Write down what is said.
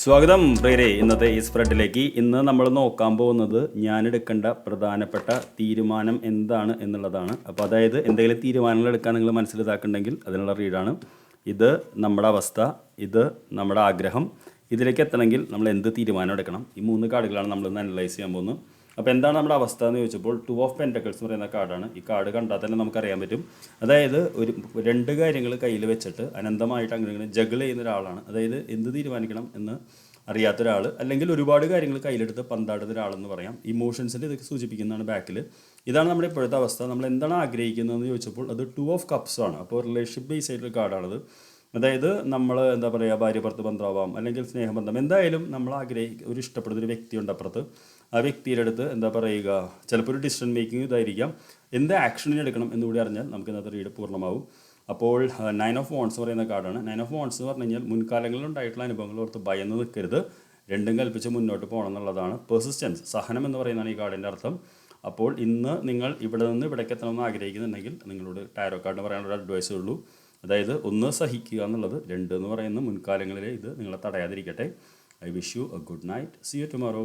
സ്വാഗതം പ്രിയരെ ഇന്നത്തെ ഈ സ്പ്രെഡിലേക്ക്. ഇന്ന് നമ്മൾ നോക്കാൻ പോകുന്നത് ഞാൻ എടുക്കേണ്ട പ്രധാനപ്പെട്ട തീരുമാനം എന്താണ് എന്നുള്ളതാണ്. അപ്പോൾ അതായത് എന്തെങ്കിലും തീരുമാനങ്ങൾ എടുക്കാൻ നിങ്ങൾ മനസ്സിലാക്കുന്നുണ്ടെങ്കിൽ അതിനുള്ള റീഡാണ് ഇത്. നമ്മുടെ അവസ്ഥ, ഇത് നമ്മുടെ ആഗ്രഹം, ഇതിലേക്ക് എത്തണമെങ്കിൽ നമ്മൾ എന്ത് തീരുമാനം എടുക്കണം, ഈ 3 കാർഡുകളാണ് നമ്മളിന്ന് അനലൈസ് ചെയ്യാൻ പോകുന്നത്. അപ്പോൾ എന്താണ് നമ്മുടെ അവസ്ഥ എന്ന് ചോദിച്ചപ്പോൾ 2 ഓഫ് പെൻറ്റക്കിൾസ് എന്ന് പറയുന്ന കാർഡാണ്. ഈ കാർഡ് കണ്ടാൽ തന്നെ നമുക്കറിയാൻ പറ്റും. അതായത് ഒരു 2 കാര്യങ്ങൾ കയ്യിൽ വെച്ചിട്ട് അനന്തമായിട്ട് അങ്ങനെ ജഗിൾ ചെയ്യുന്ന ഒരാളാണ്. അതായത് എന്ത് തീരുമാനിക്കണം എന്ന് അറിയാത്ത ഒരാൾ, അല്ലെങ്കിൽ ഒരുപാട് കാര്യങ്ങൾ കയ്യിലെടുത്ത് പന്താടുന്ന ഒരാളെന്ന് പറയാം. ഇമോഷൻസിൽ ഇതൊക്കെ സൂചിപ്പിക്കുന്നതാണ് ബാക്കിൽ. ഇതാണ് നമ്മുടെ ഇപ്പോഴത്തെ അവസ്ഥ. നമ്മൾ എന്താണ് ആഗ്രഹിക്കുന്നതെന്ന് ചോദിച്ചപ്പോൾ അത് 2 ഓഫ് കപ്സ് ആണ്. അപ്പോൾ റിലേഷൻഷിപ്പ് ബേസ് ആയിട്ടുള്ള കാർഡാണത്. അതായത് നമ്മൾ എന്താ പറയുക, ഭാര്യ ഭർത്തൃ ബന്ധമാവാം, അല്ലെങ്കിൽ സ്നേഹബന്ധം, എന്തായാലും നമ്മൾ ഒരു ഇഷ്ടപ്പെടുന്ന ഒരു വ്യക്തിയുണ്ട് അപ്പുറത്ത്. ആ വ്യക്തിയുടെ അടുത്ത് എന്താ പറയുക, ചിലപ്പോൾ ഒരു ഡിസിഷൻ മേക്കിംഗ് ഇതായിരിക്കാം. എന്ത് ആക്ഷനിന് എടുക്കണം എന്നുകൂടി അറിഞ്ഞാൽ നമുക്ക് ഇന്നത്തെ റീഡ് പൂർണ്ണമാവും. അപ്പോൾ 9 ഓഫ് വോൺസ് എന്ന് പറയുന്ന കാർഡാണ്. 9 ഓഫ് വോൺസ് എന്ന് പറഞ്ഞു കഴിഞ്ഞാൽ മുൻകാലങ്ങളിൽ ഉണ്ടായിട്ടുള്ള അനുഭവങ്ങൾ ഓർത്ത് ഭയന്ന് നിൽക്കരുത്, രണ്ടും കൽപ്പിച്ച് മുന്നോട്ട് പോകണം എന്നുള്ളതാണ്. പെർസിസ്റ്റൻസ്, സഹനം എന്ന് പറയുന്നതാണ് ഈ കാർഡിൻ്റെ അർത്ഥം. അപ്പോൾ ഇന്ന് നിങ്ങൾ ഇവിടെ നിന്ന് ഇവിടേക്ക് എത്തണമെന്ന് ആഗ്രഹിക്കുന്നുണ്ടെങ്കിൽ നിങ്ങളോട് ടാരോ കാർഡിന് പറയാനുള്ള അഡ്വൈസേ ഉള്ളൂ. അതായത് 1 സഹിക്കുക എന്നുള്ളത്, 2 എന്ന് പറയുന്ന മുൻകാലങ്ങളിലെ ഇത് നിങ്ങളെ തടയാതിരിക്കട്ടെ. I wish you a good night. See you tomorrow.